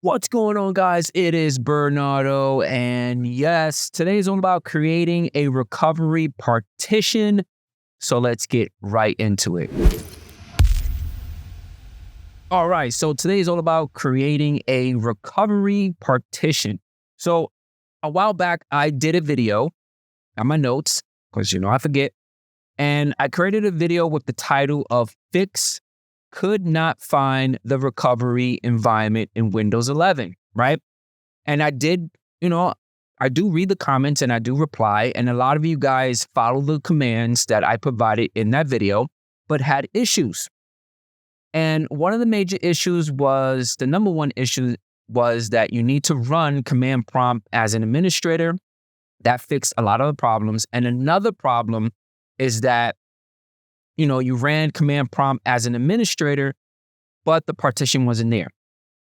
What's going on, guys? It is Bernardo, and yes, today is all about creating a recovery partition. So let's get right into it. All right, so today is all about creating a recovery partition. So a while back, I did a video on my notes, because I forget, and I created a video with the title of Fix Could Not Find the Recovery Environment in Windows 11, right? And I did, I do read the comments and I do reply, and a lot of you guys follow the commands that I provided in that video, but had issues. And one of the major issues was, the number one issue was that you need to run command prompt as an administrator. That fixed a lot of the problems. And another problem is that you ran command prompt as an administrator, but the partition wasn't there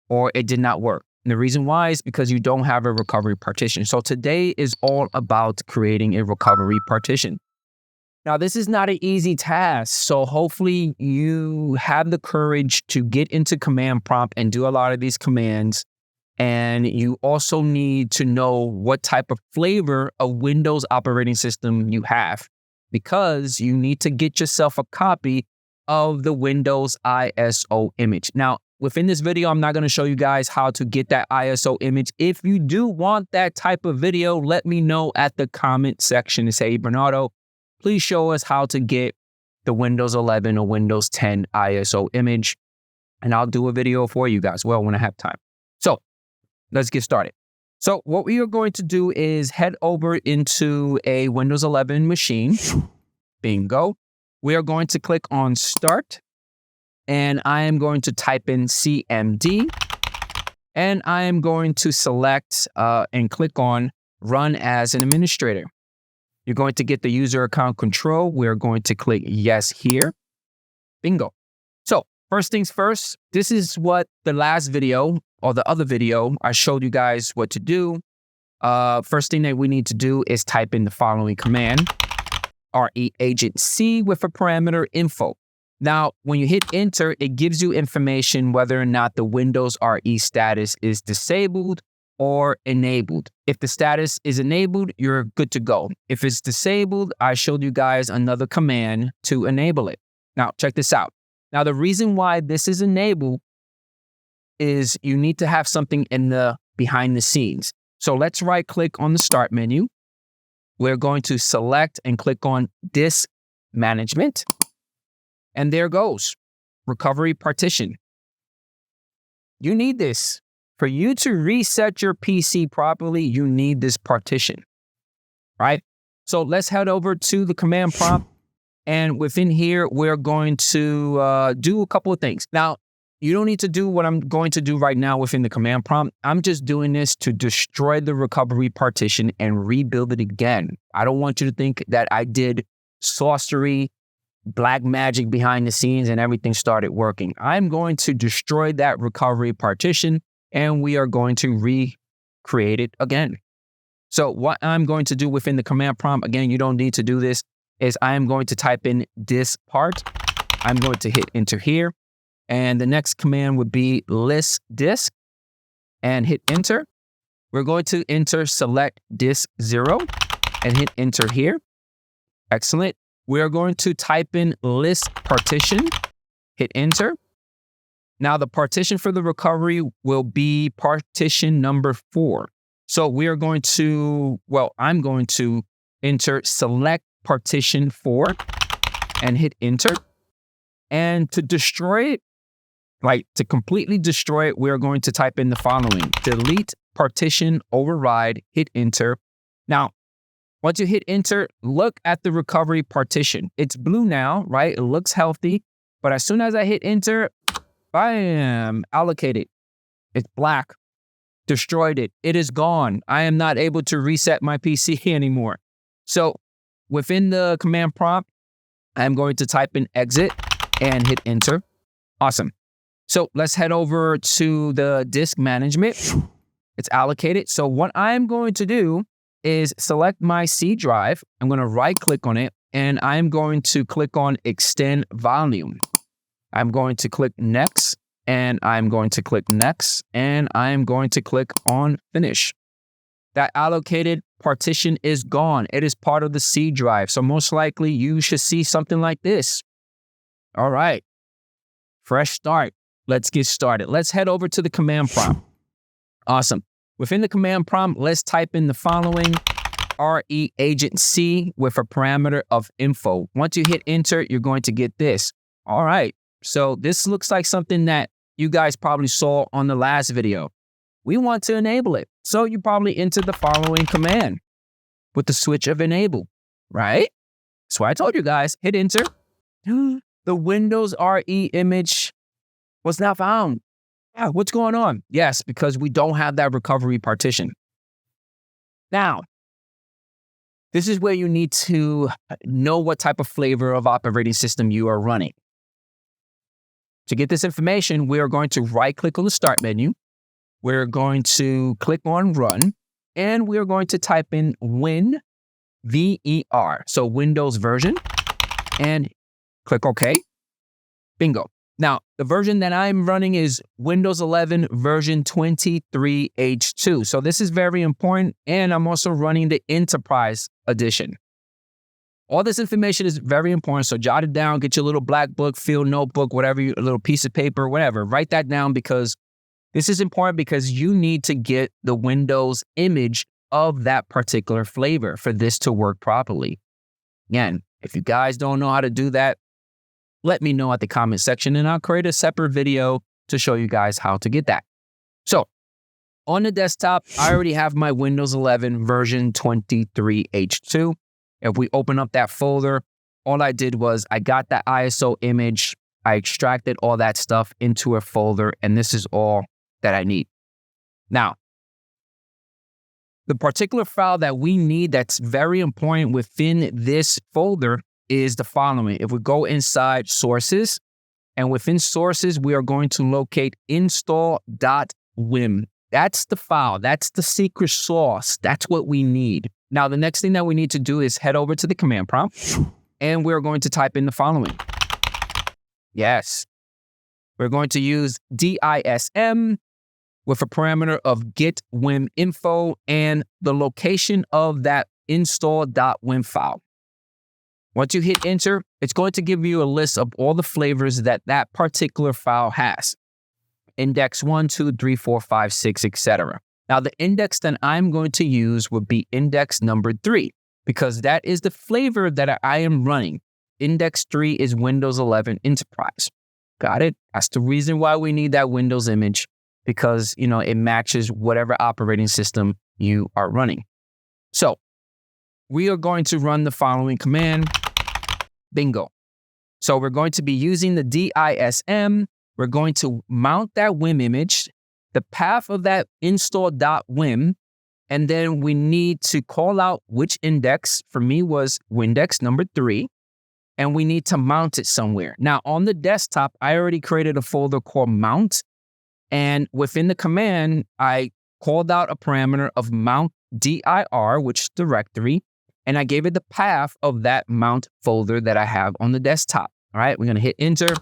or it did not work. And the reason why is because you don't have a recovery partition. So today is all about creating a recovery partition. Now, this is not an easy task. So hopefully you have the courage to get into command prompt and do a lot of these commands. And you also need to know what type of flavor of Windows operating system you have, because you need to get yourself a copy of the Windows ISO image. Now, within this video, I'm not going to show you guys how to get that ISO image. If you do want that type of video, let me know at the comment section and say, hey, Bernardo, please show us how to get the Windows 11 or Windows 10 ISO image, and I'll do a video for you guys when I have time. So let's get started. So what we are going to do is head over into a Windows 11 machine. Bingo. We are going to click on Start, and I am going to type in CMD, and I am going to select and click on Run as an Administrator. You're going to get the user account control. We're going to click Yes here. Bingo. So first things first, this is what the last video or the other video, I showed you guys what to do. First thing that we need to do is type in the following command, REAgent-C with a parameter info. Now, when you hit enter, it gives you information whether or not the Windows RE status is disabled or enabled. If the status is enabled, you're good to go. If it's disabled, I showed you guys another command to enable it. Now, check this out. Now, the reason why this is enabled is you need to have something in the behind the scenes. So let's right click on the start menu. We're going to select and click on Disk Management. And there goes, Recovery Partition. You need this. For you to reset your PC properly, you need this partition, right? So let's head over to the command prompt. And within here, we're going to do a couple of things. Now, you don't need to do what I'm going to do right now within the command prompt. I'm just doing this to destroy the recovery partition and rebuild it again. I don't want you to think that I did sorcery, black magic behind the scenes and everything started working. I'm going to destroy that recovery partition and we are going to recreate it again. So what I'm going to do within the command prompt, again, you don't need to do this, is I am going to type in this part. I'm going to hit enter here. And the next command would be list disk and hit enter. We're going to enter select disk 0 and hit enter here. Excellent. We are going to type in list partition, hit enter. Now the partition for the recovery will be partition number 4. So we are going to, I'm going to enter select partition 4 and hit enter. And to destroy it, to completely destroy it, we're going to type in the following, delete partition override, hit enter. Now, once you hit enter, look at the recovery partition. It's blue now, right? It looks healthy, but as soon as I hit enter, bam, allocated. It's black, destroyed it. It is gone. I am not able to reset my PC anymore. So within the command prompt, I'm going to type in exit and hit enter. Awesome. So let's head over to the disk management. It's allocated. So what I'm going to do is select my C drive. I'm going to right click on it and I'm going to click on extend volume. I'm going to click next and I'm going to click next, and I'm going to click on finish. That allocated partition is gone. It is part of the C drive. So most likely you should see something like this. All right, fresh start. Let's get started. Let's head over to the command prompt. Awesome. Within the command prompt, let's type in the following: RE agent C with a parameter of info. Once you hit enter, you're going to get this. All right. So this looks like something that you guys probably saw on the last video. We want to enable it. So you probably enter the following command with the switch of enable, right? That's why I told you guys, hit enter. The Windows RE image was not found. Yeah, what's going on? Yes, because we don't have that recovery partition. Now, this is where you need to know what type of flavor of operating system you are running. To get this information, we are going to right-click on the Start menu. We're going to click on Run, and we're going to type in Win, V-E-R, so Windows version, and click OK. Bingo. Now, the version that I'm running is Windows 11 version 23H2. So this is very important, and I'm also running the Enterprise edition. All this information is very important, so jot it down, get your little black book, field notebook, whatever, a little piece of paper, whatever. Write that down because this is important because you need to get the Windows image of that particular flavor for this to work properly. Again, if you guys don't know how to do that, let me know at the comment section and I'll create a separate video to show you guys how to get that. So on the desktop, I already have my Windows 11 version 23H2. If we open up that folder, all I did was I got that ISO image, I extracted all that stuff into a folder, and this is all that I need. Now, the particular file that we need that's very important within this folder is the following. If we go inside sources, and within sources, we are going to locate install.wim. That's the file. That's the secret sauce. That's what we need. Now, the next thing that we need to do is head over to the command prompt, and we're going to type in the following. Yes, we're going to use DISM with a parameter of get wim info and the location of that install.wim file. Once you hit enter, it's going to give you a list of all the flavors that that particular file has. Index 1, 2, 3, 4, 5, 6, etc. Now, the index that I'm going to use would be index number 3, because that is the flavor that I am running. Index 3 is Windows 11 Enterprise. Got it? That's the reason why we need that Windows image, because, you know, it matches whatever operating system you are running. So we are going to run the following command. Bingo. So we're going to be using the DISM. We're going to mount that WIM image, the path of that install.wim, and then we need to call out which index. For me was Windex number 3, and we need to mount it somewhere. Now, on the desktop, I already created a folder called mount, and within the command, I called out a parameter of mount dir, which is directory, and I gave it the path of that mount folder that I have on the desktop. All right, we're going to hit enter.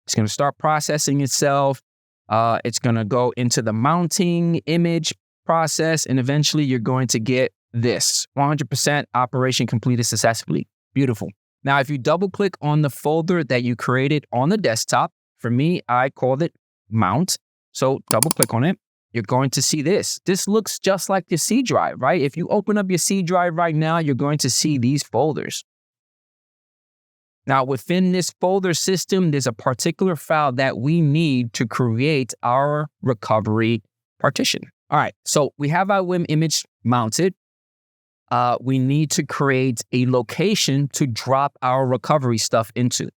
It's going to start processing itself. It's going to go into the mounting image process, and eventually you're going to get this 100% operation completed successfully. Beautiful. Now, if you double click on the folder that you created on the desktop, for me, I called it mount. So double click on it. You're going to see this. This looks just like your C drive, right? If you open up your C drive right now, you're going to see these folders. Now, within this folder system, there's a particular file that we need to create our recovery partition. All right, so we have our WIM image mounted. We need to create a location to drop our recovery stuff into.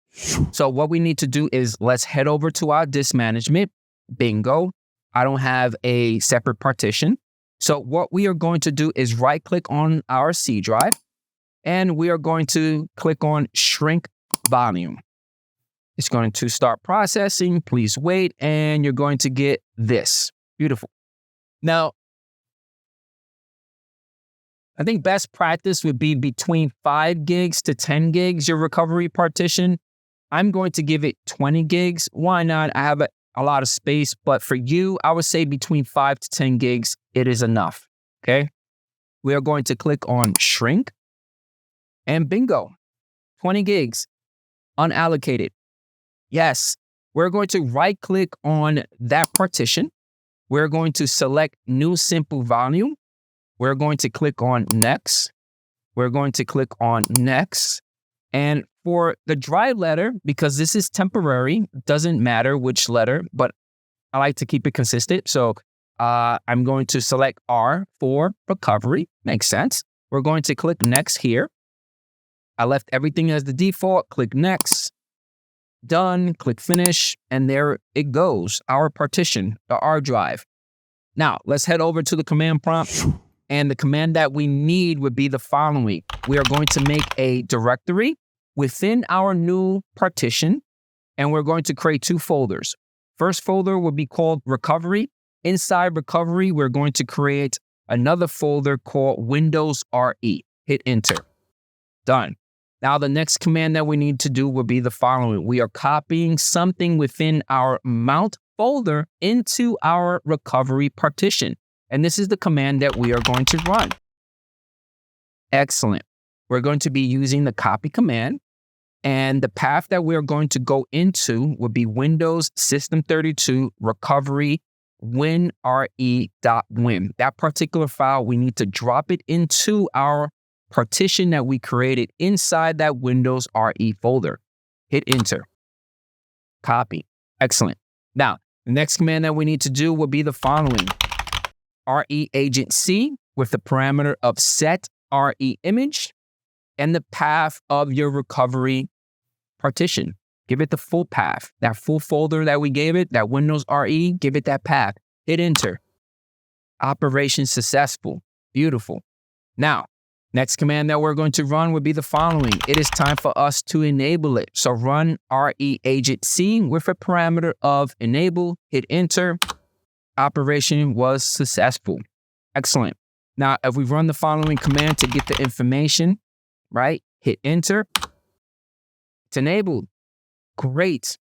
So what we need to do is let's head over to our disk management. Bingo. I don't have a separate partition. So what we are going to do is right click on our C drive, and we are going to click on shrink volume. It's going to start processing. Please wait, and you're going to get this. Beautiful. Now, I think best practice would be between 5 gigs to 10 gigs, your recovery partition. I'm going to give it 20 gigs. Why not? I a lot of space, but for you, I would say between 5 to 10 gigs, it is enough, okay? We are going to click on shrink, and bingo, 20 gigs, unallocated. Yes, we're going to right click on that partition. We're going to select new simple volume. We're going to click on next. We're going to click on next. And for the drive letter, because this is temporary, doesn't matter which letter, but I like to keep it consistent. So I'm going to select R for recovery. Makes sense. We're going to click next here. I left everything as the default. Click next. Done. Click finish. And there it goes. Our partition, the R drive. Now let's head over to the command prompt. And the command that we need would be the following. We are going to make a directory within our new partition, and we're going to create 2 folders. First folder will be called recovery. Inside recovery, we're going to create another folder called Windows RE. Hit enter. Done. Now the next command that we need to do will be the following. We are copying something within our mount folder into our recovery partition. And this is the command that we are going to run. Excellent. We're going to be using the copy command. And the path that we're going to go into will be Windows System32 recovery winre.wim. That particular file, we need to drop it into our partition that we created inside that Windows RE folder. Hit enter. Copy. Excellent. Now, the next command that we need to do will be the following. RE agent C with the parameter of set RE image and the path of your recovery partition. Give it the full path, that full folder that we gave it, that Windows RE, give it that path. Hit enter. Operation successful. Beautiful. Now, next command that we're going to run would be the following. It is time for us to enable it. So run RE agent C with a parameter of enable. Hit enter. Operation was successful. Excellent. Now, if we run the following command to get the information, right? Hit enter. It's enabled. Great.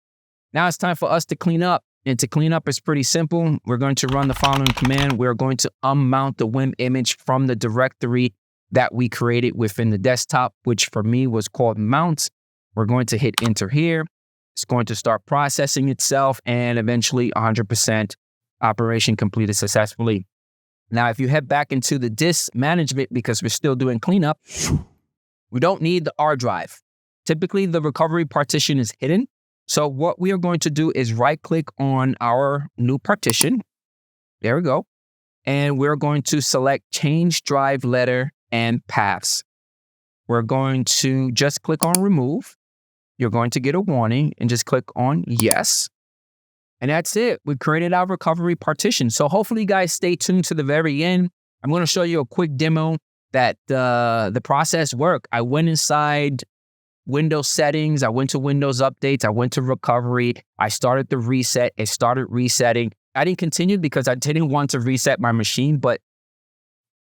Now it's time for us to clean up. And to clean up is pretty simple. We're going to run the following command. We're going to unmount the WIM image from the directory that we created within the desktop, which for me was called mount. We're going to hit enter here. It's going to start processing itself and eventually 100% operation completed successfully. Now, if you head back into the disk management, because we're still doing cleanup, we don't need the R drive. Typically, the recovery partition is hidden. So what we are going to do is right click on our new partition. There we go. And we're going to select change drive letter and paths. We're going to just click on remove. You're going to get a warning and just click on yes. And that's it. We created our recovery partition. So hopefully you guys stay tuned to the very end. I'm going to show you a quick demo that the process worked. I went inside Windows settings. I went to Windows updates. I went to recovery. I started the reset. It started resetting. I didn't continue because I didn't want to reset my machine. But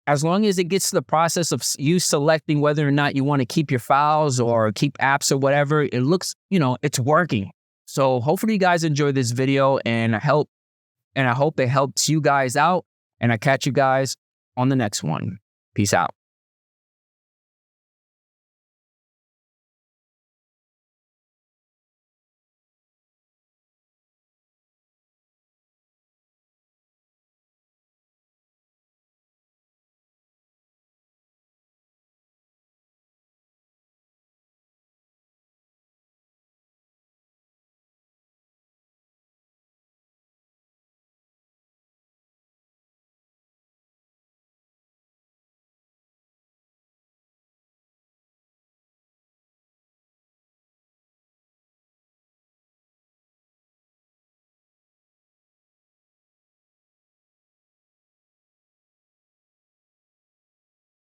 as long as it gets to the process of you selecting whether or not you want to keep your files or keep apps or whatever, it looks, it's working. So hopefully you guys enjoy this video and I hope it helps you guys out, and I catch you guys on the next one. Peace out.